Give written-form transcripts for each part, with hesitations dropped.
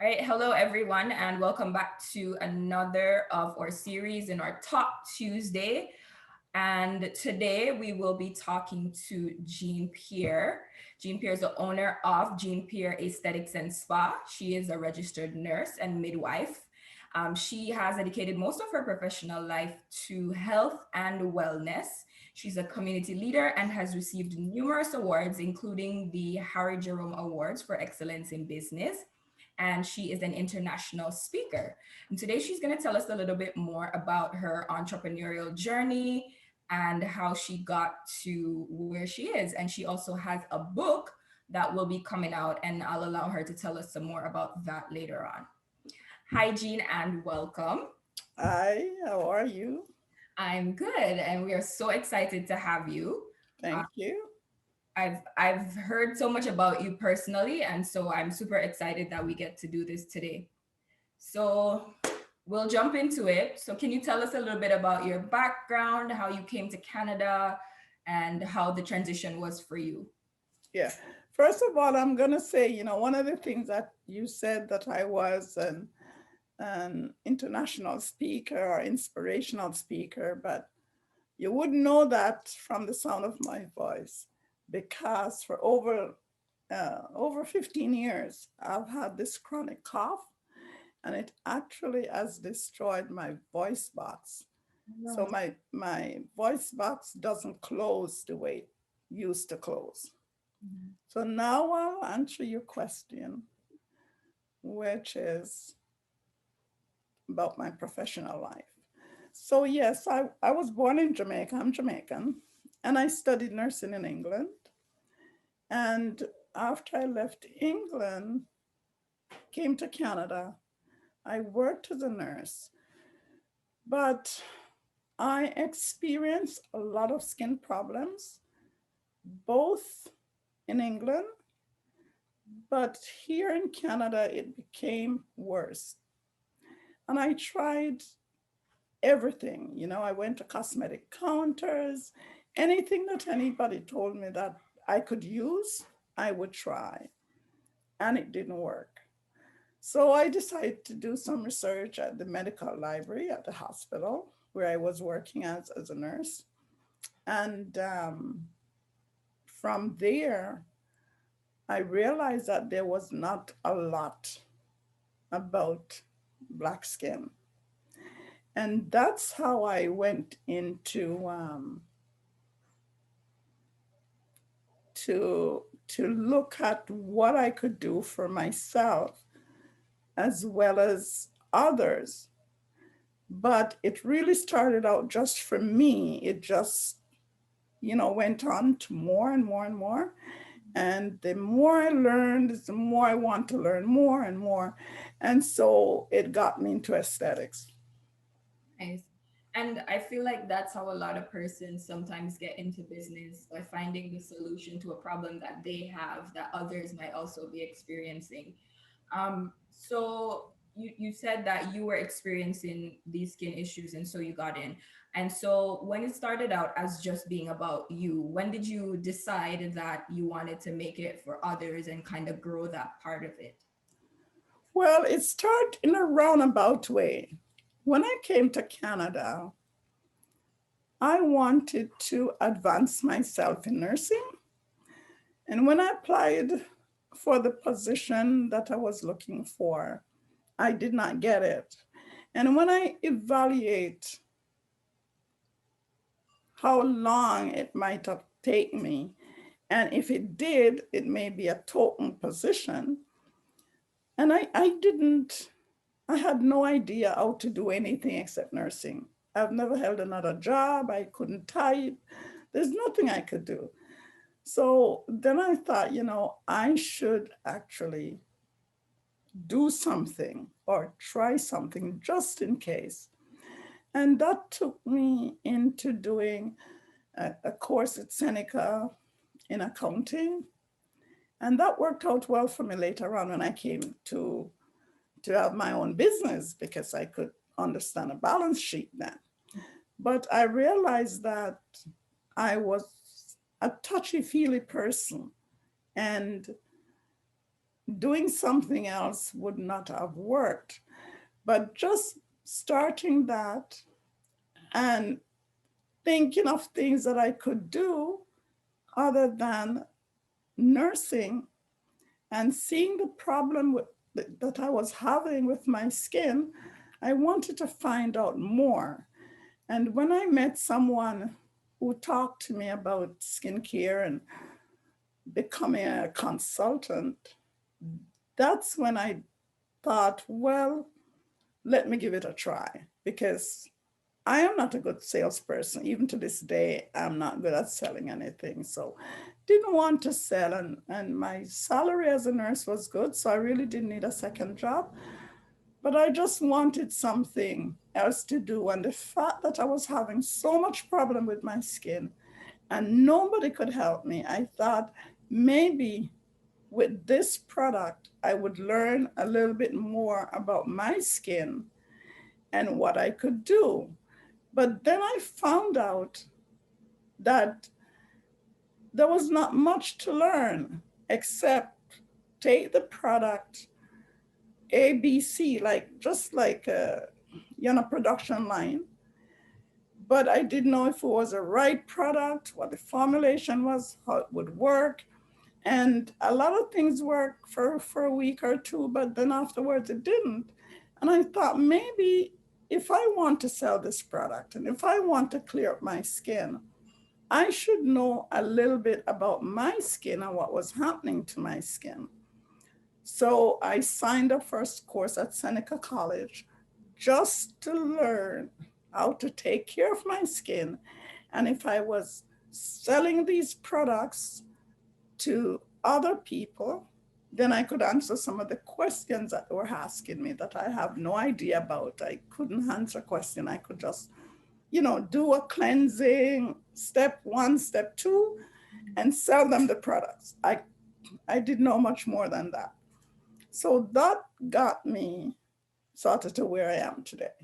All right, hello everyone, and welcome back to another of our series in our Talk Tuesday. And today we will be talking to Jean Pierre. Jean Pierre is the owner of Jean Pierre Aesthetics and Spa. She is a registered nurse and midwife. She has dedicated most of her professional life to health and wellness. She's a community leader and has received numerous awards, including the Harry Jerome Awards for Excellence in Business, and she is an international speaker. And today she's going to tell us a little bit more about her entrepreneurial journey and how she got to where she is. And she also has a book that will be coming out, and I'll allow her to tell us some more about that later on. Hi, Jean, and welcome. Hi, how are you? I'm good, and we are so excited to have you. Thank you. I've heard so much about you personally, and so I'm super excited that we get to do this today. So we'll jump into it. So can you tell us a little bit about your background, how you came to Canada, and how the transition was for you? Yeah. First of all, I'm going to say, one of the things that you said that I was an international speaker or inspirational speaker, but you wouldn't know that from the sound of my voice because for over 15 years, I've had this chronic cough and it actually has destroyed my voice box. So No. my voice box doesn't close the way it used to close. So now I'll answer your question, which is about my professional life. So yes, I was born in Jamaica. I'm Jamaican, and I studied nursing in England. And after I left England, came to Canada, I worked as a nurse, but I experienced a lot of skin problems, both in England, but here in Canada, it became worse. And I tried everything. I went to cosmetic counters, anything that anybody told me that I could use, I would try. And it didn't work. So I decided to do some research at the medical library at the hospital where I was working as a nurse. And from there, I realized that there was not a lot about Black skin. And that's how I went into to look at what I could do for myself as well as others. But it really started out just for me. It just, went on to more and more and more. And the more I learned, the more I want to learn more and more. And so it got me into aesthetics. Nice. And I feel like that's how a lot of persons sometimes get into business by finding the solution to a problem that they have that others might also be experiencing. So you said that you were experiencing these skin issues and so you got in. And so when it started out as just being about you, when did you decide that you wanted to make it for others and kind of grow that part of it? Well, it started in a roundabout way. When I came to Canada, I wanted to advance myself in nursing. And when I applied for the position that I was looking for, I did not get it. And when I evaluate how long it might have taken me, and if it did, it may be a token position. And I had no idea how to do anything except nursing. I've never held another job. I couldn't type. There's nothing I could do. So then I thought, I should actually do something or try something just in case. And that took me into doing a course at Seneca in accounting. And that worked out well for me later on when I came to have my own business because I could understand a balance sheet then. But I realized that I was a touchy feely person and doing something else would not have worked. But just starting that and thinking of things that I could do other than nursing and seeing the problem that I was having with my skin, I wanted to find out more. And when I met someone who talked to me about skincare and becoming a consultant, that's when I thought, well, let me give it a try because I am not a good salesperson. Even to this day, I'm not good at selling anything. So didn't want to sell and my salary as a nurse was good. So I really didn't need a second job. But I just wanted something else to do. And the fact that I was having so much problem with my skin and nobody could help me, I thought maybe with this product, I would learn a little bit more about my skin and what I could do. But then I found out that there was not much to learn except take the product ABC, like just like a production line. But I didn't know if it was a right product, what the formulation was, how it would work. And a lot of things worked for a week or two, but then afterwards it didn't. And I thought maybe if I want to sell this product and if I want to clear up my skin, I should know a little bit about my skin and what was happening to my skin. So I signed up for a course at Seneca College just to learn how to take care of my skin. And if I was selling these products to other people, then I could answer some of the questions that they were asking me that I have no idea about. I couldn't answer a question. I could just, do a cleansing, step one, step two, and sell them the products. I didn't know much more than that. So that got me sort of to where I am today.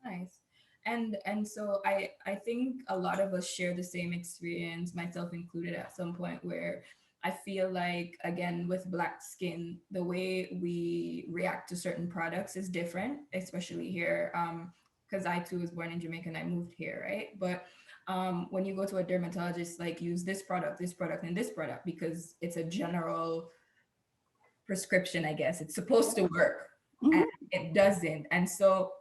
Nice. And so I think a lot of us share the same experience, myself included, at some point where I feel like, again, with black skin, the way we react to certain products is different, especially here. Because I too was born in Jamaica and I moved here, right? But when you go to a dermatologist, like use this product, and this product because it's a general prescription, I guess. It's supposed to work and Mhm. it doesn't. And so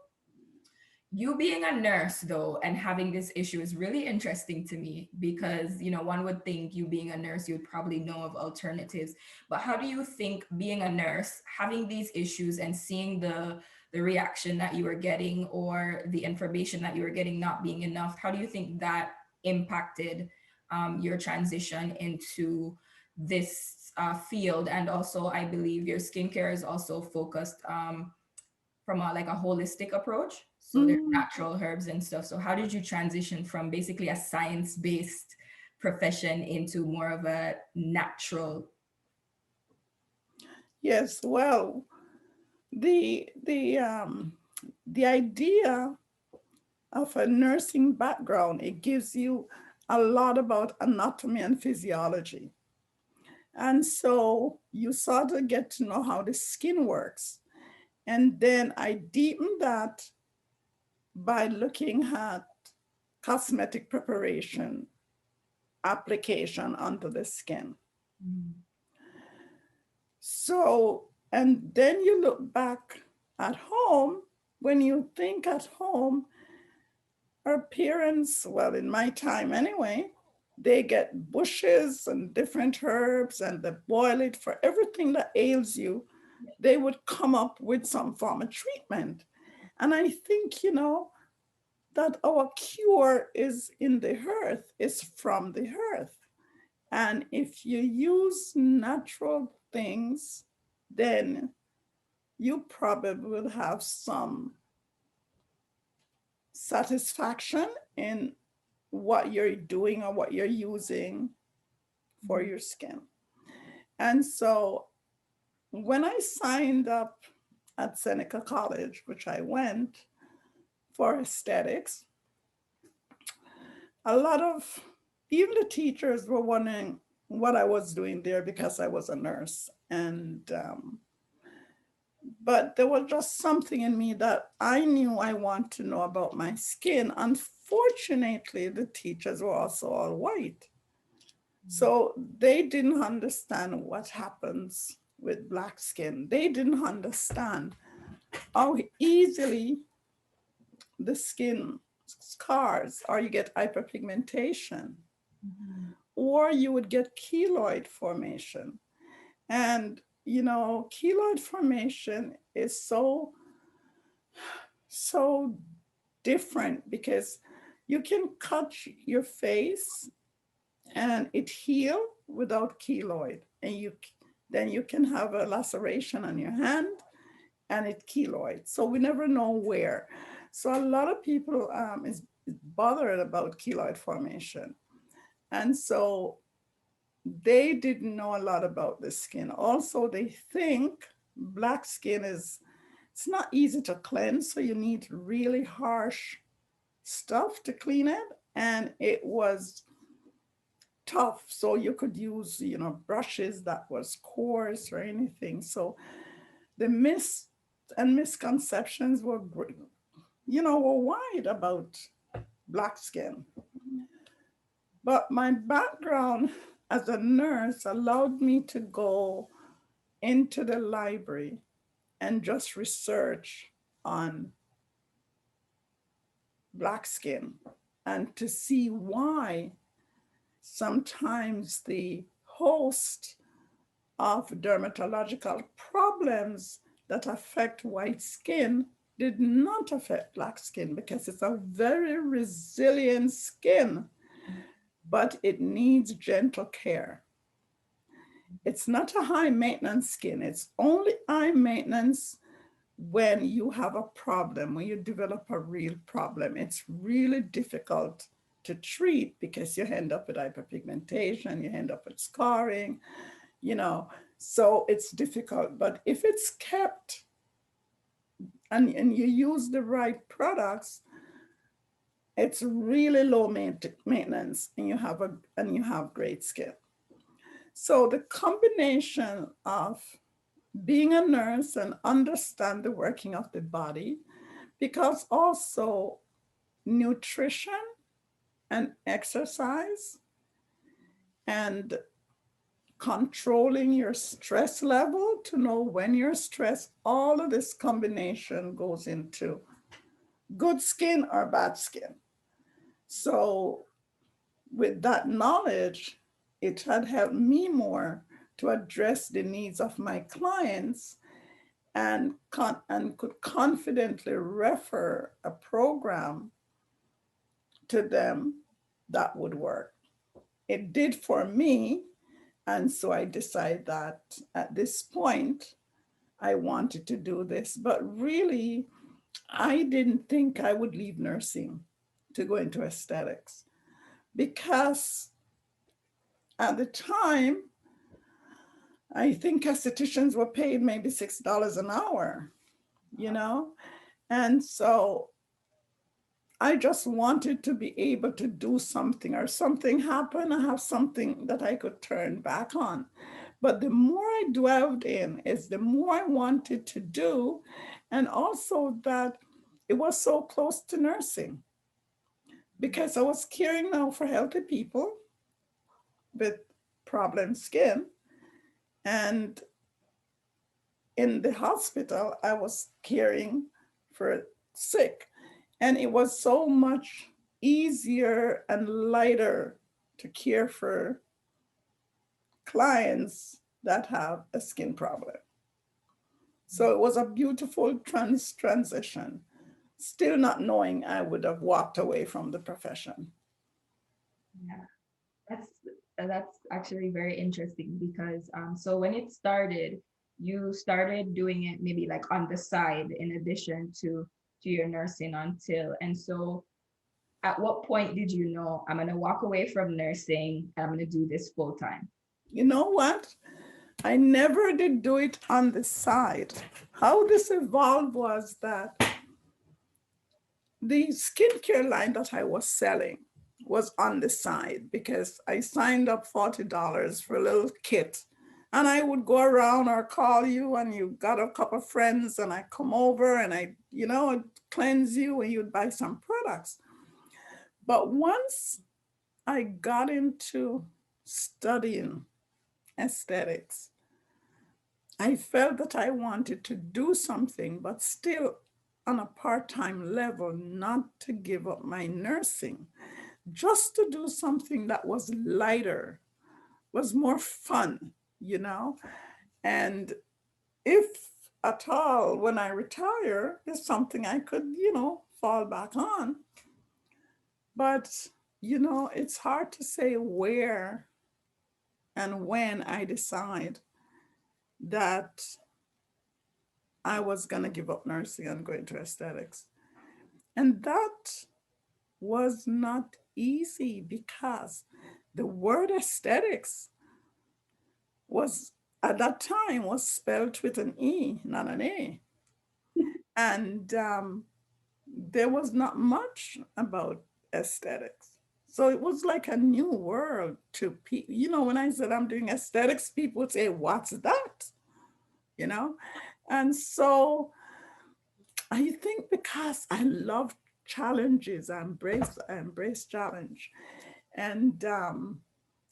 you being a nurse though and having this issue is really interesting to me because one would think you being a nurse you would probably know of alternatives, but how do you think being a nurse having these issues and seeing the reaction that you were getting or the information that you were getting not being enough, how do you think that impacted your transition into this field? And also I believe your skincare is also focused from like a holistic approach. So there's Mhm. natural herbs and stuff. So how did you transition from basically a science-based profession into more of a natural? Yes, well, the the um, the idea of a nursing background, it gives you a lot about anatomy and physiology. And so you sort of get to know how the skin works. And then I deepened that by looking at cosmetic preparation, application onto the skin. Mm. So, and then you look back at home, when you think at home, our parents, well, in my time anyway, they get bushes and different herbs and they boil it for everything that ails you. They would come up with some form of treatment. And I think, that our cure is in the earth, is from the earth. And if you use natural things, then you probably will have some satisfaction in what you're doing or what you're using for Mhm. your skin. And so when I signed up at Seneca College, which I went for aesthetics, a lot of even the teachers were wondering, what I was doing there because I was a nurse. And but there was just something in me that I knew I want to know about my skin. Unfortunately, the teachers were also all white. So they didn't understand what happens with black skin. They didn't understand how easily the skin scars, or you get hyperpigmentation, Mhm. or you would get keloid formation. And, you know, keloid formation is so different because you can cut your face and it heal without keloid. And then you can have a laceration on your hand and it keloid. So we never know where. So a lot of people is bothered about keloid formation. And so they didn't know a lot about the skin. Also, they think black skin it's not easy to cleanse, so you need really harsh stuff to clean it. And it was tough, so you could use, you know, brushes that was coarse or anything. So the myths and misconceptions were, you know, were wide about black skin. But my background as a nurse allowed me to go into the library and just research on black skin and to see why sometimes the host of dermatological problems that affect white skin did not affect black skin, because it's a very resilient skin, but it needs gentle care. It's not a high maintenance skin. It's only high maintenance when you have a problem, when you develop a real problem. It's really difficult to treat because you end up with hyperpigmentation, you end up with scarring, you know, so it's difficult. But if it's kept and you use the right products, it's really low maintenance, and you have great skin. So the combination of being a nurse and understand the working of the body, because also nutrition and exercise and controlling your stress level to know when you're stressed, all of this combination goes into good skin or bad skin. So with that knowledge, it had helped me more to address the needs of my clients, and could confidently refer a program to them that would work. It did for me. And so I decided that at this point, I wanted to do this. But really, I didn't think I would leave nursing to go into aesthetics, because at the time, I think estheticians were paid maybe $6 an hour, you know? And so I just wanted to be able to do something, or something happened, I have something that I could turn back on. But the more I dwelled in is the more I wanted to do. And also that it was so close to nursing, because I was caring now for healthy people with problem skin. And in the hospital, I was caring for sick. And it was so much easier and lighter to care for clients that have a skin problem. So it was a beautiful transition, still not knowing I would have walked away from the profession. Yeah, that's that's actually very interesting because so when it started, you started doing it maybe like on the side in addition to your nursing until, and so at what point did you know I'm gonna walk away from nursing and I'm gonna do this full time? You know what? I never did do it on the side. How this evolved was that the skincare line that I was selling was on the side because I signed up $40 for a little kit. And I would go around or call you and you got a couple of friends and I come over and I'd cleanse you and you'd buy some products. But once I got into studying aesthetics, I felt that I wanted to do something, but still on a part-time level, not to give up my nursing, just to do something that was lighter, was more fun, you know? And if at all, when I retire, is something I could, fall back on. But, it's hard to say where and when I decide that I was going to give up nursing and go into aesthetics. And that was not easy because the word aesthetics was at that time was spelled with an E, not an A. And there was not much about aesthetics. So it was like a new world to people. When I said I'm doing aesthetics, people would say, what's that? You know? And so I think because I love challenges, I embrace challenge. And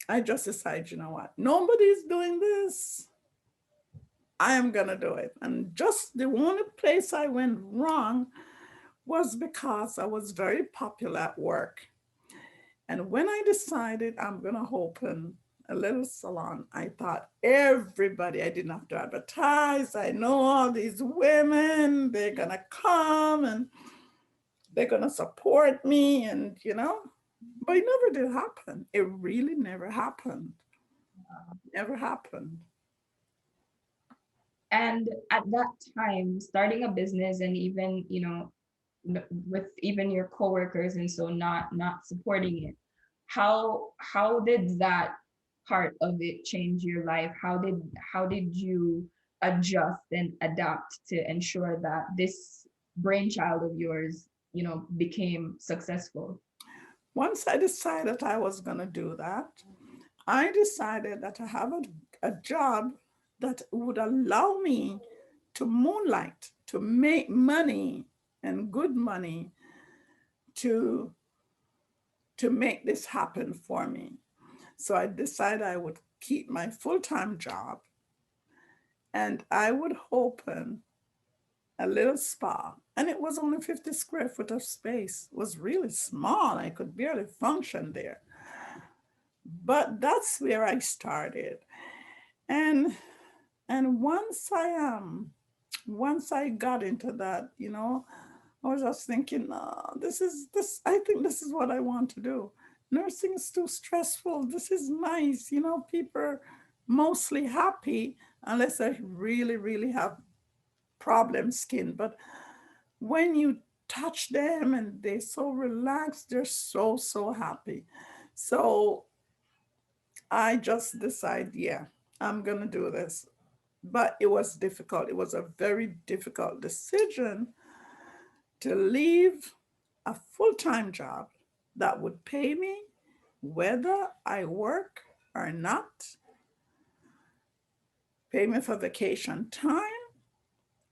I just decided, you know what? Nobody's doing this. I am going to do it. And just the only place I went wrong was because I was very popular at work. And when I decided I'm going to open a little salon, I thought everybody, I didn't have to advertise. I know all these women, they're going to come and they're going to support me. But it never did happen. It really never happened. Never happened. And at that time, starting a business and even, with even your coworkers and so not supporting it, how did that part of it change your life? How did you adjust and adapt to ensure that this brainchild of yours, became successful? Once I decided I was going to do that, I decided that I have a job that would allow me to moonlight, to make money and good money to, to make this happen for me. So I decided I would keep my full-time job and I would open a little spa. And it was only 50 square foot of space. It was really small. I could barely function there. But that's where I started. And and once I got into that, I was just thinking, I think this is what I want to do. Nursing is too stressful. This is nice. People are mostly happy unless I really, really have problem skin. But when you touch them and they're so relaxed, they're so, so happy. So I just decided, yeah, I'm going to do this. But it was difficult. It was a very difficult decision to leave a full-time job that would pay me whether I work or not, pay me for vacation time,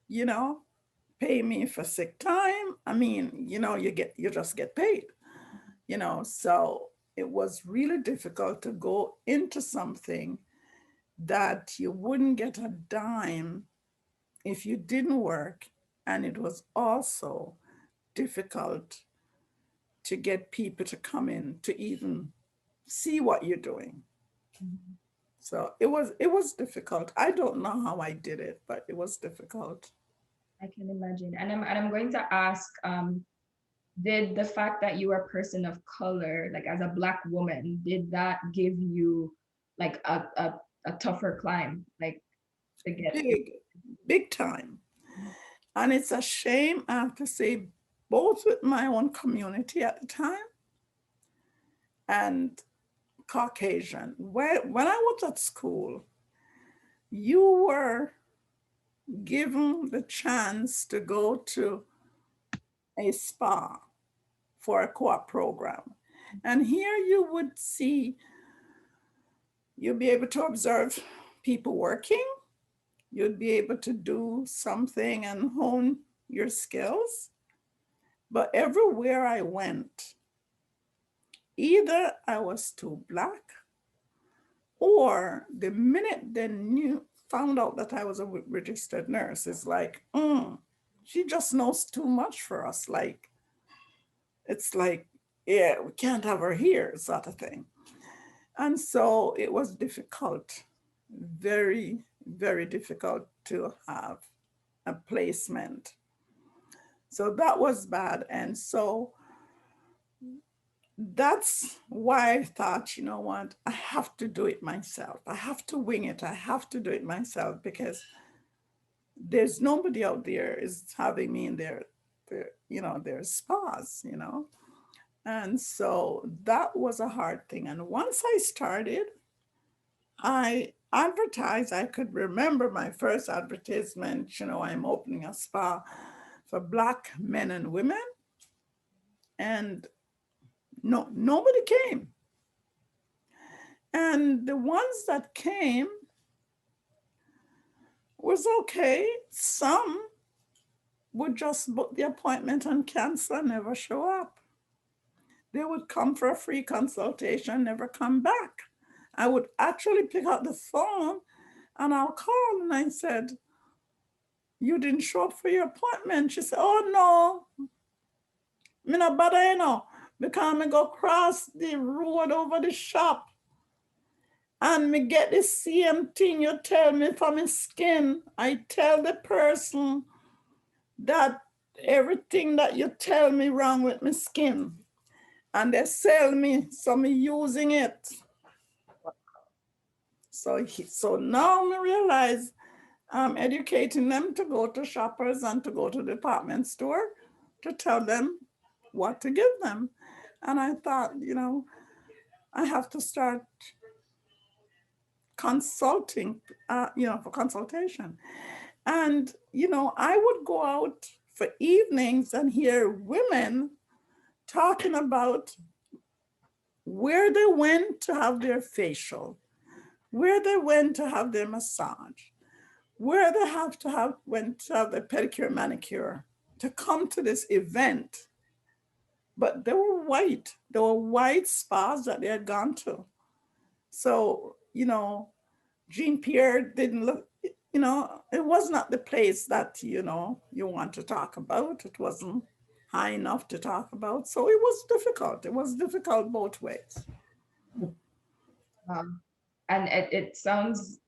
you know, pay me for sick time. I mean, you just get paid, So it was really difficult to go into something that you wouldn't get a dime if you didn't work. And it was also difficult to get people to come in to even see what you're doing. Mhm. So it was difficult. I don't know how I did it, but it was difficult. I can imagine. And I'm going to ask, did the fact that you are a person of color, like as a Black woman, did that give you like a tougher climb, like to get your. Big, big time. And it's a shame, I have to say, both with my own community at the time and Caucasian. When I was at school, you were given the chance to go to a spa for a co-op program. And here you would see, you'll be able to observe people working. You'd be able to do something and hone your skills. But everywhere I went, either I was too black, or the minute they found out that I was a registered nurse, it's like, she just knows too much for us. Like, it's like, yeah, we can't have her here, sort of thing. And so it was difficult, very, very difficult to have a placement. So that was bad. And so that's why I thought, you know what, I have to do it myself. I have to wing it. I have to do it myself, because there's nobody out there is having me in their spas. And so that was a hard thing. And once I started, I advertised. I could remember my first advertisement, I'm opening a spa for Black men and women. And no, nobody came. And the ones that came was okay. Some would just book the appointment and cancel, never show up. They would come for a free consultation, never come back. I would actually pick up the phone and I'll call, and I said, "You didn't show up for your appointment." She said, "Oh no, me no bother, because me go cross the road over the shop and me get the same thing you tell me for my skin. I tell the person that everything that you tell me wrong with my skin, and they sell me, so me using it." So now I realize I'm educating them to go to shoppers and to go to the department store to tell them what to give them. And I thought, I have to start consulting, for consultation. And, I would go out for evenings and hear women talking about where they went to have their facial, where they went to have their massage, where they went to have their pedicure, manicure, to come to this event. But they were white. They were white spas that they had gone to. So, Jean Pierre didn't look, it was not the place that, you want to talk about. It wasn't high enough to talk about. So it was difficult. It was difficult both ways. And it sounds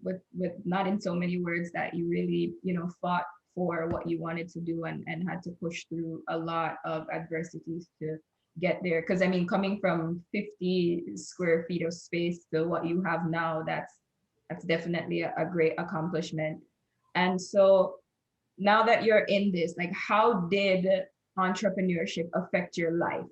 with not in so many words that you really fought for what you wanted to do, and had to push through a lot of adversities to get there, because I mean, coming from 50 square feet of space to what you have now, that's definitely a great accomplishment. And so now that you're in this, like, how did entrepreneurship affect your life?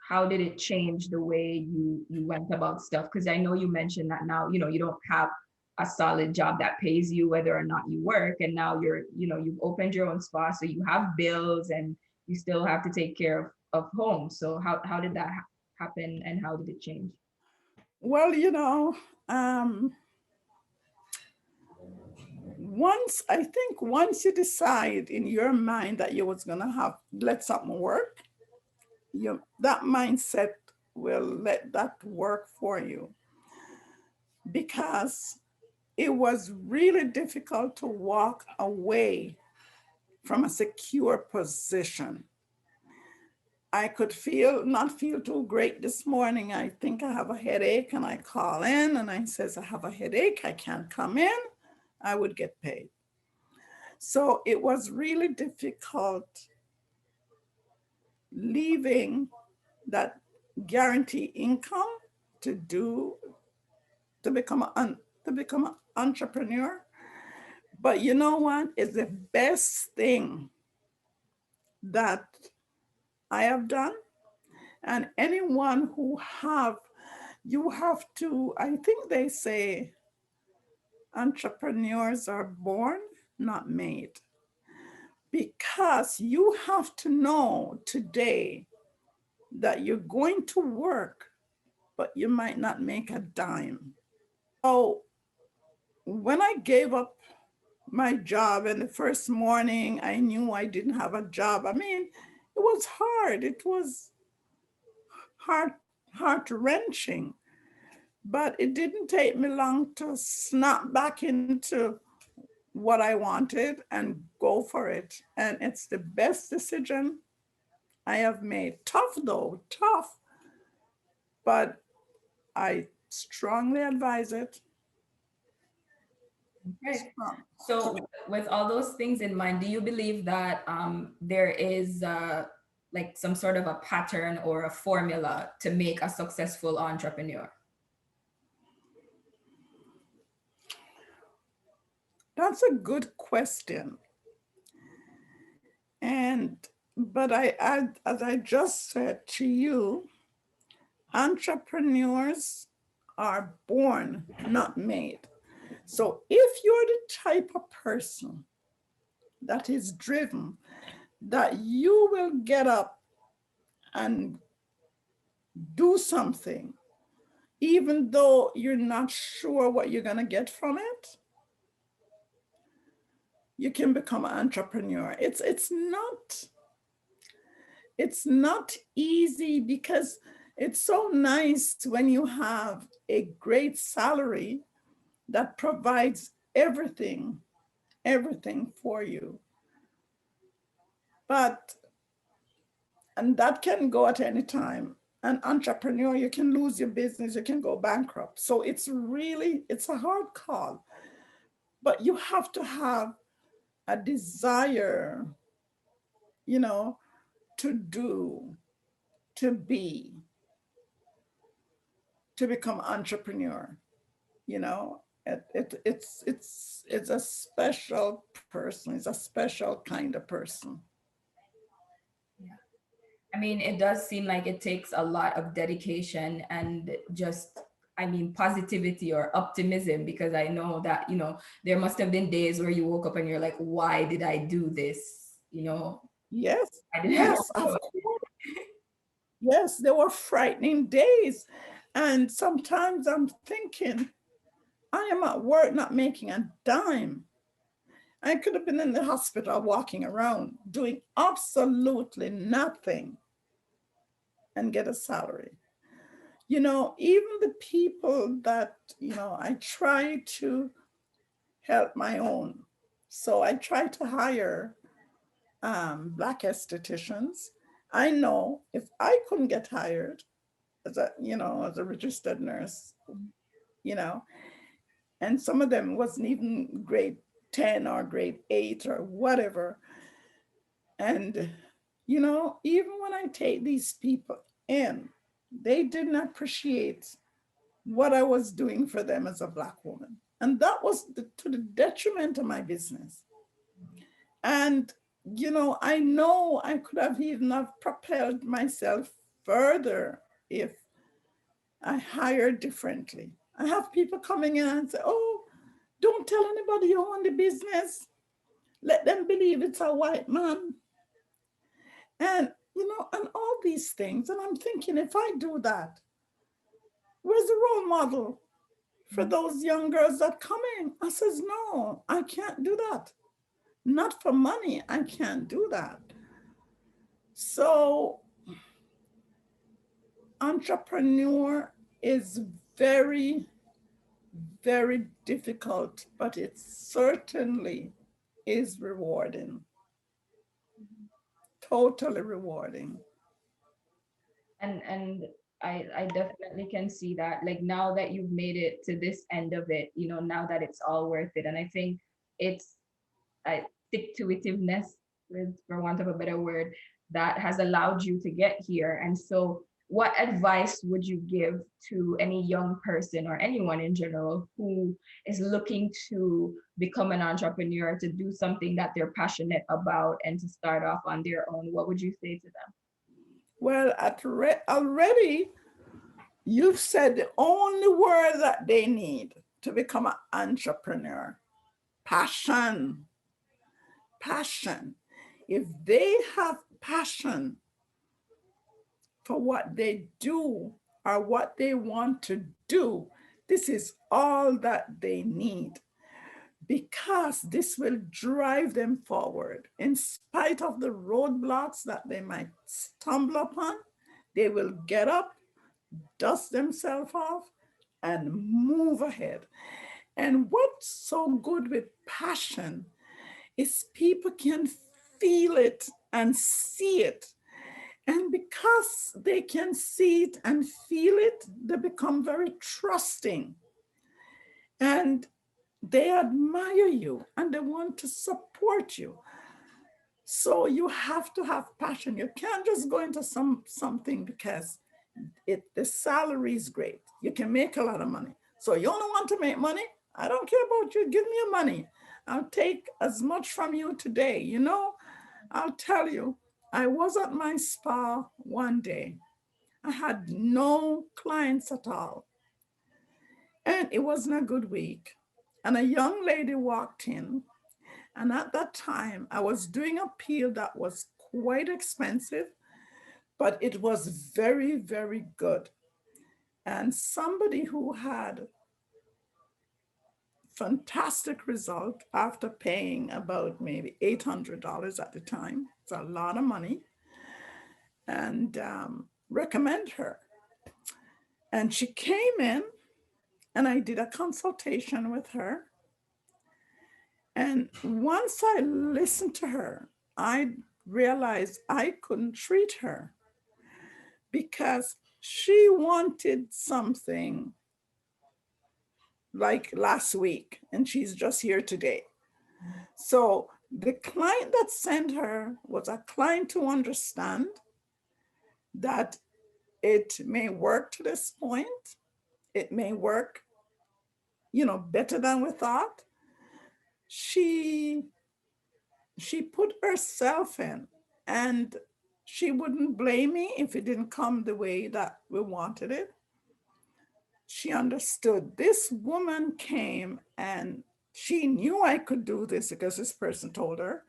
How did it change the way you went about stuff? Because I know you mentioned that now, you don't have a solid job that pays you whether or not you work. And now you've opened your own spa, so you have bills and you still have to take care of home. So how did that happen, and how did it change? Well, once you decide in your mind that you was gonna let something work, that mindset will let that work for you, because it was really difficult to walk away from a secure position. I could not feel too great this morning. I think I have a headache, and I call in and I says, "I have a headache, I can't come in." I would get paid. So it was really difficult leaving that guarantee income to become an entrepreneur. But you know what is the best thing that I have done? And anyone you have to, I think they say entrepreneurs are born, not made. Because you have to know today that you're going to work, but you might not make a dime. So when I gave up my job and the first morning I knew I didn't have a job, I mean, it was hard. It was heart heart wrenching, but it didn't take me long to snap back into what I wanted and go for it. And it's the best decision I have made. Tough though, tough, but I strongly advise it. Okay. So with all those things in mind, do you believe that there is like some sort of a pattern or a formula to make a successful entrepreneur? That's a good question. And but as I just said to you, entrepreneurs are born, not made. So if you're the type of person that is driven, that you will get up and do something, even though you're not sure what you're going to get from it, you can become an entrepreneur. It's not easy because it's so nice when you have a great salary that provides everything for you. But, and that can go at any time. An entrepreneur, you can lose your business, you can go bankrupt. So it's a hard call, but you have to have a desire, you know, to do, to be, to become entrepreneur, you know. It's a special person. It's a special kind of person. Yeah. I mean, it does seem like it takes a lot of dedication and just, I mean, positivity or optimism, because I know that, there must have been days where you woke up and you're like, why did I do this? Yes, I didn't yes, of course. Yes, there were frightening days. And sometimes I'm thinking, I am at work not making a dime. I could have been in the hospital walking around doing absolutely nothing and get a salary. Even the people that, I try to help my own. So I try to hire Black estheticians. I know if I couldn't get hired as a registered nurse, you know, and some of them wasn't even grade 10 or grade 8 or whatever. And, even when I take these people in, they didn't appreciate what I was doing for them as a Black woman. And that was to the detriment of my business. And, I know I could have even have propelled myself further if I hired differently. I have people coming in and say, oh, don't tell anybody you own the business. Let them believe it's a white man. And, and all these things. And I'm thinking, if I do that, where's the role model for those young girls that come in? I says, no, I can't do that. Not for money. I can't do that. So entrepreneur is very, very difficult, but it certainly is rewarding, totally rewarding. and I definitely can see that, like, now that you've made it to this end of it, now that it's all worth it. And I think it's a stick to itiveness, with for want of a better word, that has allowed you to get here. And so what advice would you give to any young person or anyone in general who is looking to become an entrepreneur, to do something that they're passionate about and to start off on their own? What would you say to them? Well, already you've said the only word that they need to become an entrepreneur: passion. Passion. If they have passion for what they do or what they want to do. This is all that they need because this will drive them forward. In spite of the roadblocks that they might stumble upon, they will get up, dust themselves off, and move ahead. And what's so good with passion is people can feel it and see it. And because they can see it and feel it, they become very trusting. And they admire you and they want to support you. So you have to have passion. You can't just go into something because the salary is great. You can make a lot of money. So you only want to make money? I don't care about you. Give me your money. I'll take as much from you today. I'll tell you, I was at my spa one day. I had no clients at all. And it wasn't a good week. And a young lady walked in. And at that time, I was doing a peel that was quite expensive, but it was very, very good. And somebody who had fantastic result after paying about maybe $800 at the time, it's a lot of money, and recommend her. And she came in and I did a consultation with her. And once I listened to her, I realized I couldn't treat her because she wanted something like last week and she's just here today. So the client that sent her was a client to understand that it may work to this point. It may work, better than we thought. She put herself in, and she wouldn't blame me if it didn't come the way that we wanted it. She understood. This woman came and she knew I could do this because this person told her.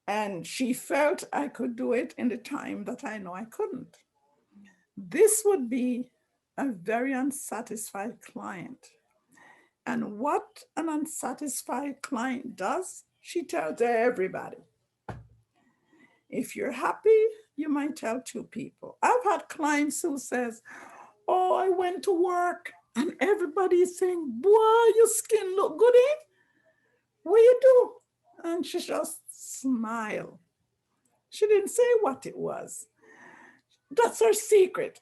And she felt I could do it in the time that I know I couldn't. This would be a very unsatisfied client. And what an unsatisfied client does, she tells everybody. If you're happy, you might tell two people. I've had clients who says, "Oh, I went to work and everybody is saying, boy, your skin look good, eh? What you do?" And she just smiled. She didn't say what it was. That's her secret.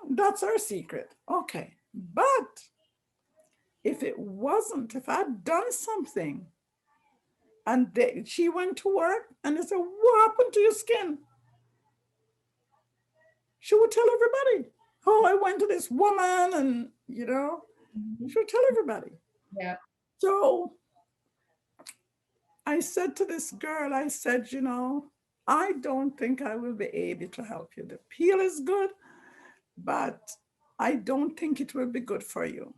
That's her secret. Okay. But if I'd done something and she went to work and they said, "What happened to your skin?" She would tell everybody. "Oh, I went to this woman," and she would tell everybody. Yeah. So I said to this girl, I said, "I don't think I will be able to help you. The peel is good, but I don't think it will be good for you."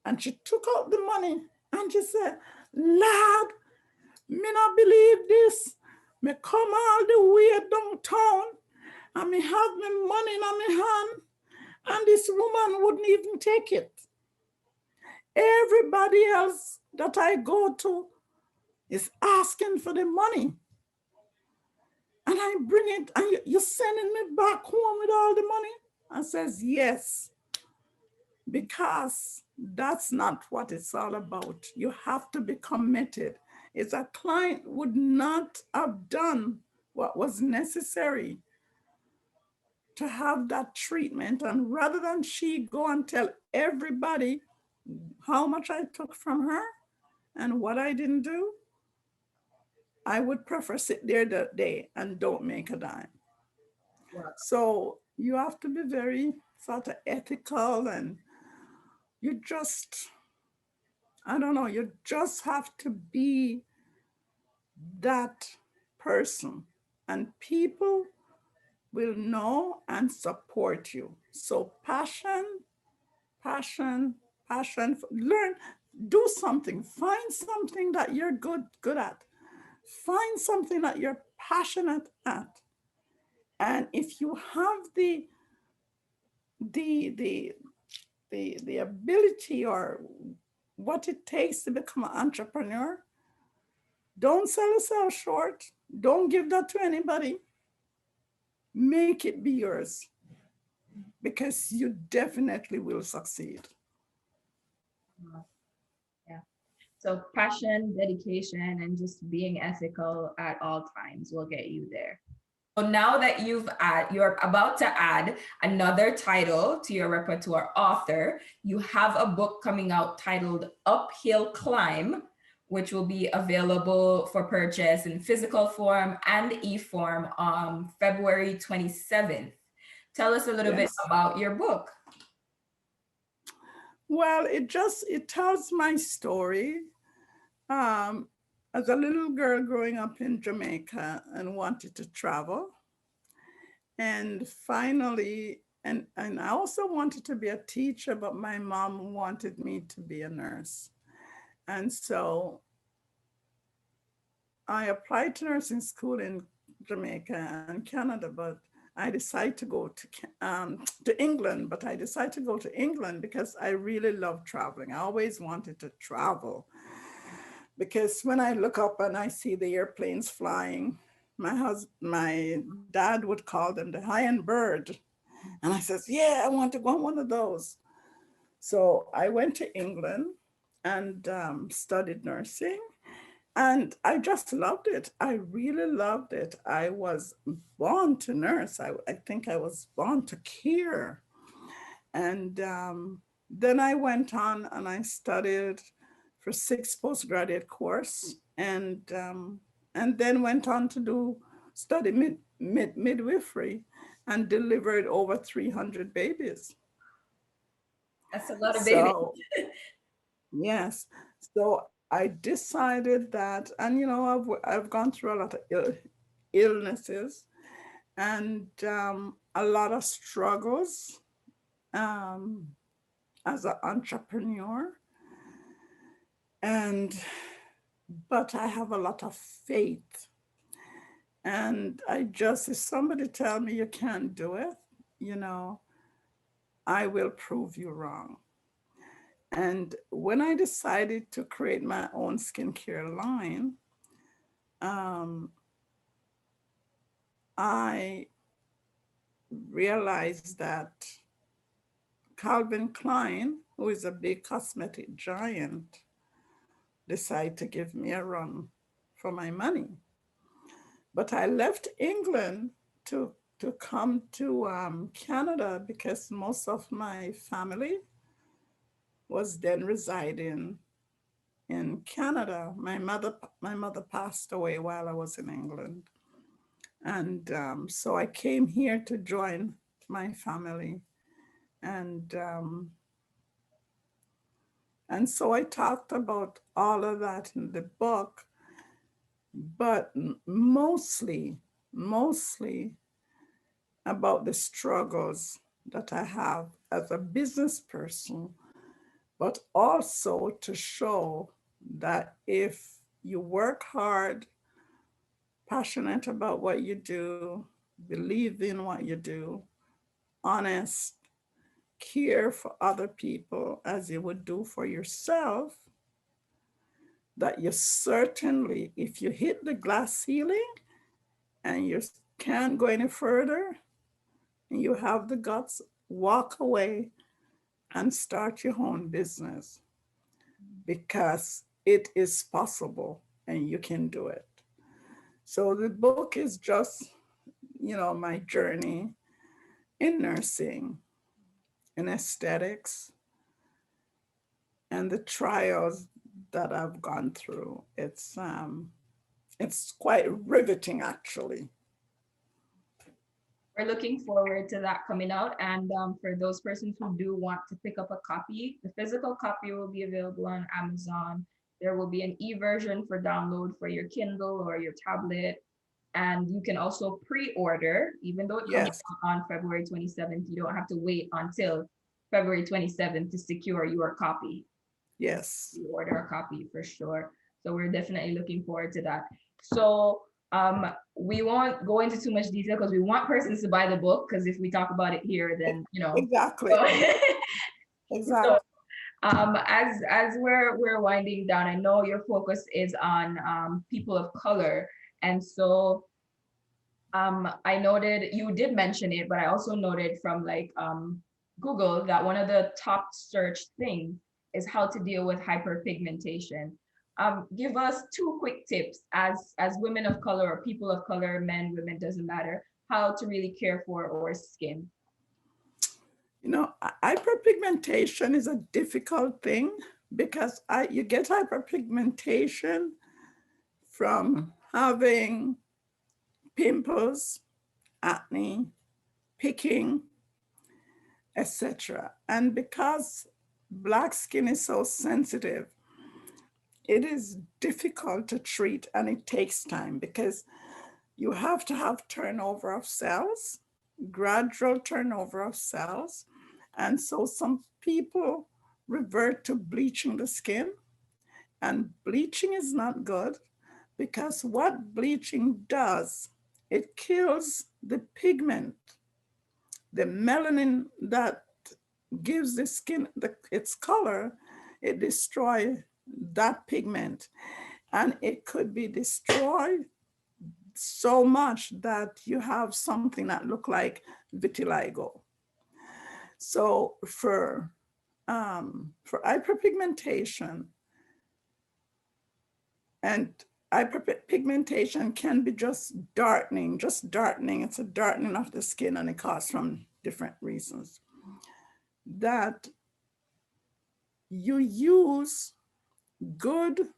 And she took out the money and she said, "Lad, me not believe this. Me come all the way downtown and me have me money in my hand and this woman wouldn't even take it. Everybody else that I go to is asking for the money. And I bring it and you're sending me back home with all the money?" I says, "Yes, because that's not what it's all about. You have to be committed. If a client would not have done what was necessary to have that treatment, and rather than she go and tell everybody how much I took from her and what I didn't do, I would prefer sit there that day and don't make a dime." Wow. So you have to be very sort of ethical, and you just, I don't know, you just have to be that person, and people will know and support you. So passion, passion, passion. Learn, do something. Find something that you're good at. Find something that you're passionate at, And if you have the the the ability or what it takes to become an entrepreneur, don't sell yourself short. Don't give that to anybody. Make it be yours because you definitely will succeed. Yeah. So passion, dedication, and just being ethical at all times will get you there. So now that you're about to add another title to your repertoire, author, you have a book coming out titled Uphill Climb, which will be available for purchase in physical form and e-form on February 27th. Tell us a little bit Yes. about your book. Well, it tells my story. Um, as a little girl growing up in Jamaica and wanted to travel, and finally, and I also wanted to be a teacher, but my mom wanted me to be a nurse, and so I applied to nursing school in Jamaica and Canada, but I decided to go to England. But I decided to go to England because I really love traveling. I always wanted to travel because when I look up and I see the airplanes flying, my dad would call them the high end bird, and I says, "Yeah, I want to go on one of those." So I went to England and studied nursing. And I just loved it. I really loved it. I was born to nurse. I think I was born to care. And then I went on and I studied for 6 postgraduate course and then went on to study midwifery and delivered over 300 babies. That's a lot of babies. So yes. So I decided that, and I've gone through a lot of illnesses and a lot of struggles um, as an entrepreneur. And but I have a lot of faith. And I just, if somebody tell me you can't do it, you know, I will prove you wrong. And when I decided to create my own skincare line, um, I realized that Calvin Klein, who is a big cosmetic giant, decided to give me a run for my money. But I left England to come to Canada because most of my family was then residing in Canada. My mother passed away while I was in England. And so I came here to join my family. And and so I talked about all of that in the book, but mostly about the struggles that I have as a business person, but also to show that if you work hard, passionate about what you do, believe in what you do, honest, care for other people as you would do for yourself, that you certainly, if you hit the glass ceiling and you can't go any further and you have the guts, walk away and start your own business because it is possible and you can do it. So the book is just, my journey in nursing, in aesthetics, and the trials that I've gone through. It's quite riveting, actually. We're looking forward to that coming out. And for those persons who do want to pick up a copy, the physical copy will be available on Amazon. There will be an e-version for download for your Kindle or your tablet. And you can also pre-order, even though it comes Yes, out on February 27th, you don't have to wait until February 27th to secure your copy. yes. You order a copy for sure. So we're definitely looking forward to that. So We won't go into too much detail because we want persons to buy the book, because if we talk about it here, then Exactly. so, Exactly. so as we're winding down, I know your focus is on people of color, and so I noted you did mention it, but I also noted from like Google that one of the top search things is how to deal with hyperpigmentation. Give us two quick tips as women of color or people of color, men, women, doesn't matter, how to really care for our skin. Hyperpigmentation is a difficult thing because you get hyperpigmentation from having pimples, acne, picking, etc. And because Black skin is so sensitive, it is difficult to treat and it takes time because you have to have turnover of cells, gradual turnover of cells. And so some people revert to bleaching the skin, and bleaching is not good because what bleaching does, it kills the pigment, the melanin that gives the skin its color. It destroys that pigment, and it could be destroyed so much that you have something that look like vitiligo. So for hyperpigmentation, and hyperpigmentation can be just darkening. It's a darkening of the skin, and it comes from different reasons. That you use good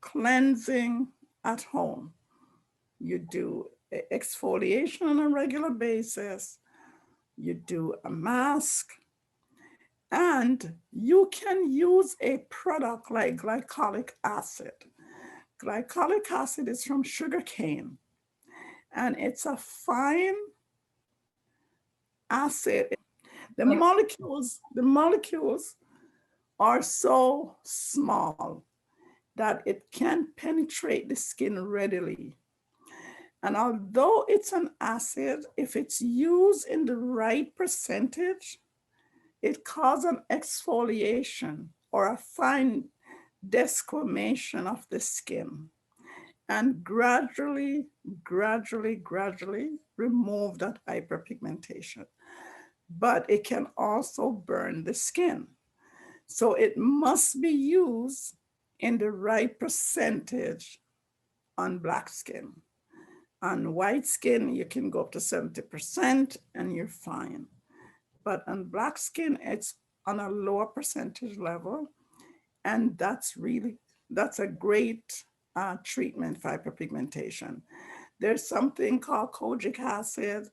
cleansing at home. You do exfoliation on a regular basis. You do a mask, and you can use a product like glycolic acid. Glycolic acid is from sugar cane, and it's a fine acid. The molecules are so small that it can penetrate the skin readily. And although it's an acid, if it's used in the right percentage, it causes an exfoliation or a fine desquamation of the skin, and gradually remove that hyperpigmentation. But it can also burn the skin. So it must be used in the right percentage on Black skin. On white skin, you can go up to 70% and you're fine. But on Black skin, it's on a lower percentage level. And that's a great treatment for hyperpigmentation. There's something called kojic acid.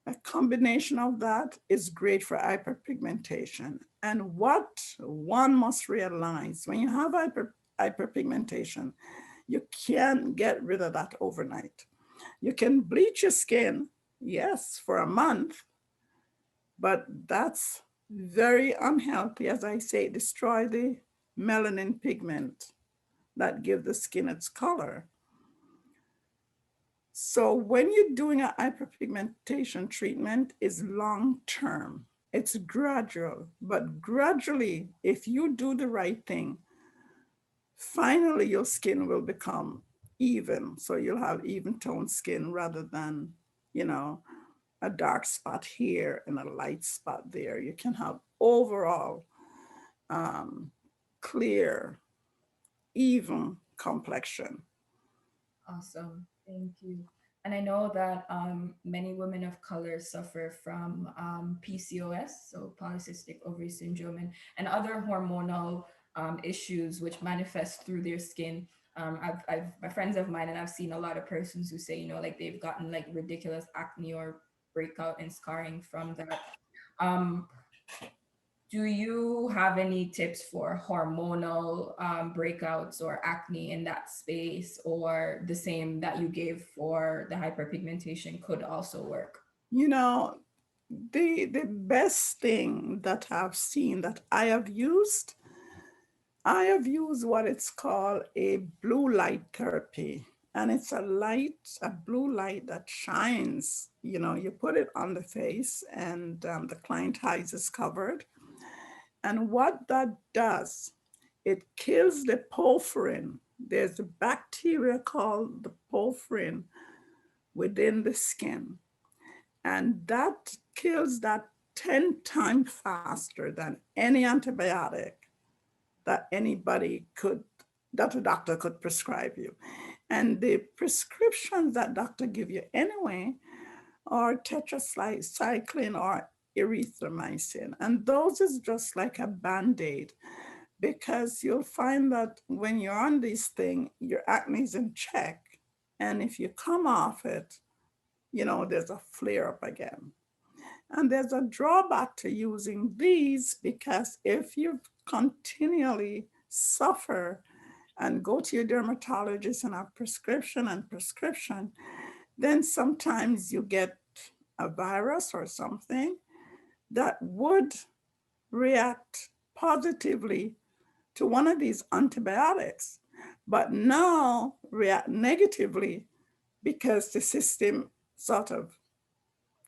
A combination of that is great for hyperpigmentation. And what one must realize, when you have hyperpigmentation, you can't get rid of that overnight. You can bleach your skin, yes, for a month, but that's very unhealthy. As I say, destroy the melanin pigment that give the skin its color. So when you're doing a hyperpigmentation treatment, is long term. It's gradual, but gradually, if you do the right thing, finally your skin will become even. So you'll have even toned skin rather than, you know, a dark spot here and a light spot there. You can have overall um, clear, even complexion. Awesome. Thank you. And I know that many women of color suffer from PCOS, so polycystic ovary syndrome, and other hormonal issues which manifest through their skin. My friends of mine, and I've seen a lot of persons who say, like they've gotten like ridiculous acne or breakout and scarring from that. Um, do you have any tips for hormonal breakouts or acne in that space, or the same that you gave for the hyperpigmentation could also work? You know, the best thing that I've seen that I have used what it's called a blue light therapy. And it's a light, a blue light that shines. You put it on the face, and the client eyes is covered. And what that does, it kills the porphyrin. There's a bacteria called the porphyrin within the skin, and that kills that 10 times faster than any antibiotic that anybody could, that a doctor could prescribe you. And the prescriptions that doctor give you anyway are tetracycline or erythromycin. And those is just like a band-aid, because you'll find that when you're on this thing, your acne is in check. And if you come off it, there's a flare up again. And there's a drawback to using these, because if you continually suffer and go to your dermatologist and have prescription, then sometimes you get a virus or something that would react positively to one of these antibiotics, but now react negatively because the system sort of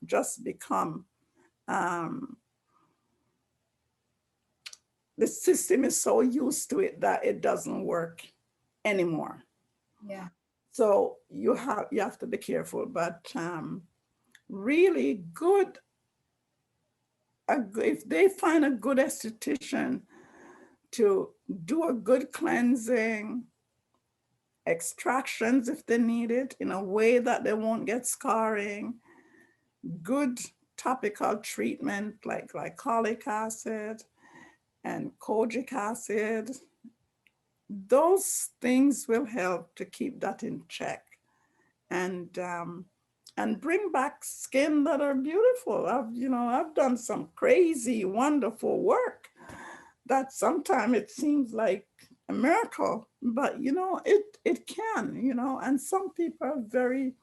just become, the system is so used to it that it doesn't work anymore. Yeah. So you have to be careful, but really good, if they find a good esthetician to do a good cleansing, extractions if they need it, in a way that they won't get scarring, good topical treatment like glycolic acid and kojic acid, those things will help to keep that in check, and bring back skin that are beautiful. I've done some crazy, wonderful work that sometimes it seems like a miracle, but it can, and some people are very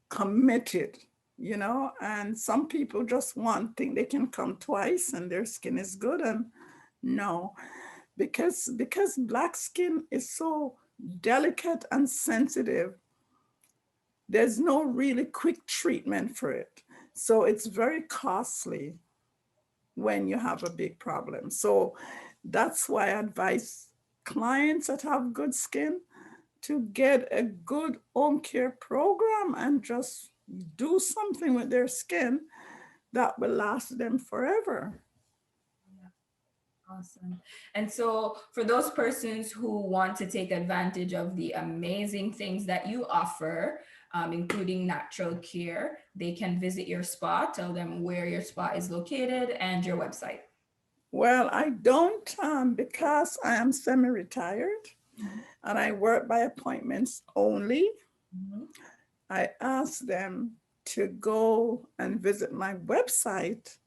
committed, and some people just think they can come twice and their skin is good. And no, because Black skin is so delicate and sensitive, there's no really quick treatment for it. So it's very costly when you have a big problem. So that's why I advise clients that have good skin to get a good home care program and just do something with their skin that will last them forever. Awesome. And so for those persons who want to take advantage of the amazing things that you offer, including natural care, they can visit your spa. Tell them where your spa is located and your website. Well, I don't, because I am semi-retired and I work by appointments only. Mhm. I ask them to go and visit my website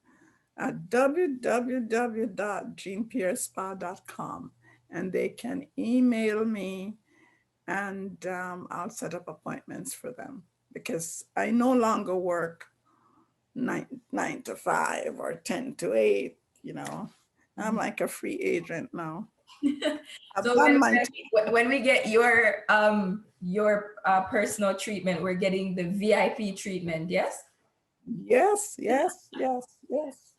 at www.jeanpierrespa.com, and they can email me, and I'll set up appointments for them, because I no longer work 9 to 5 or 10 to 8. I'm like a free agent now. I've So done my when we get your personal treatment, we're getting the VIP treatment. Yes. Yes, yes, yes, yes.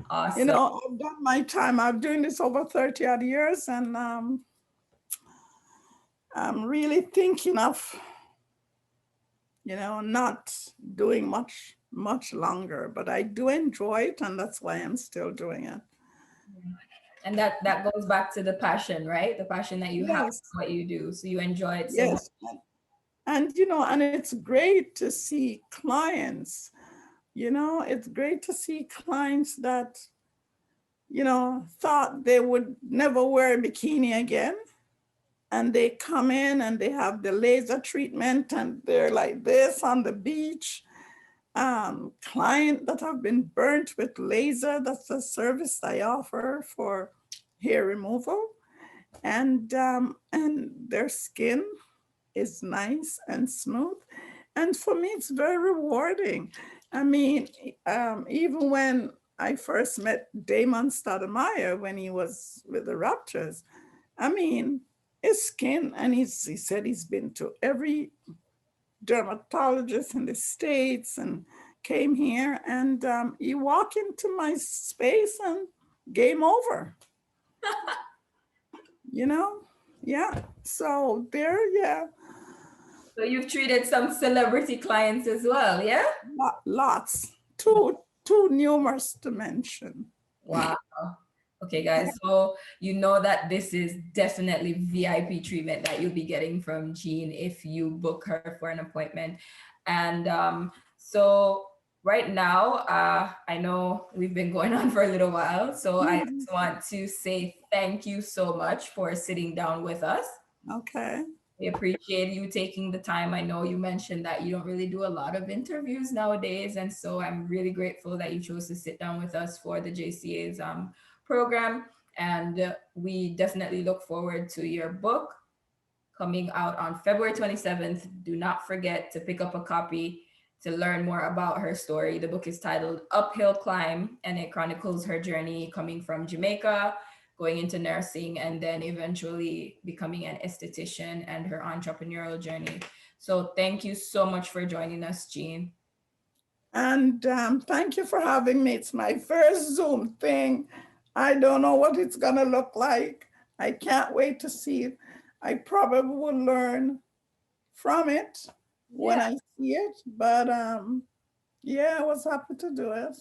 Awesome. I've done my time. I've doing this over 30 odd years, and I'm really thinking of, not doing much longer, but I do enjoy it, and that's why I'm still doing it. And that goes back to the passion, right? The passion that you have Yes, for what you do. So you enjoy it so much. yes. And it's great to see clients, it's great to see clients that, thought they would never wear a bikini again. And they come in and they have the laser treatment and they're like this on the beach. Client that have been burnt with laser, that's a service I offer for hair removal. And their skin is nice and smooth. And for me, it's very rewarding. I mean, even when I first met Damon Stoudemire when he was with the Raptors, I mean, his skin, and he said he's been to every dermatologist in the States and came here, and he walked into my space and game over, you know? Yeah. So there, yeah, So you've treated some celebrity clients as well, yeah? lots. Too numerous to mention. Wow. Okay, guys. So you know that this is definitely VIP treatment that you'll be getting from Jean if you book her for an appointment. And so right now, I know we've been going on for a little while. So I Mhm. just want to say thank you so much for sitting down with us. Okay. We appreciate you taking the time. I know you mentioned that you don't really do a lot of interviews nowadays, and so I'm really grateful that you chose to sit down with us for the JCA's program. And we definitely look forward to your book coming out on February 27th. Do not forget to pick up a copy to learn more about her story. The book is titled Uphill Climb, and it chronicles her journey coming from Jamaica, going into nursing, and then eventually becoming an esthetician and her entrepreneurial journey. So thank you so much for joining us, Jean. And thank you for having me. It's my first Zoom thing. I don't know what it's going to look like. I can't wait to see it. I probably will learn from it when Yeah. I see it. But yeah, I was happy to do it.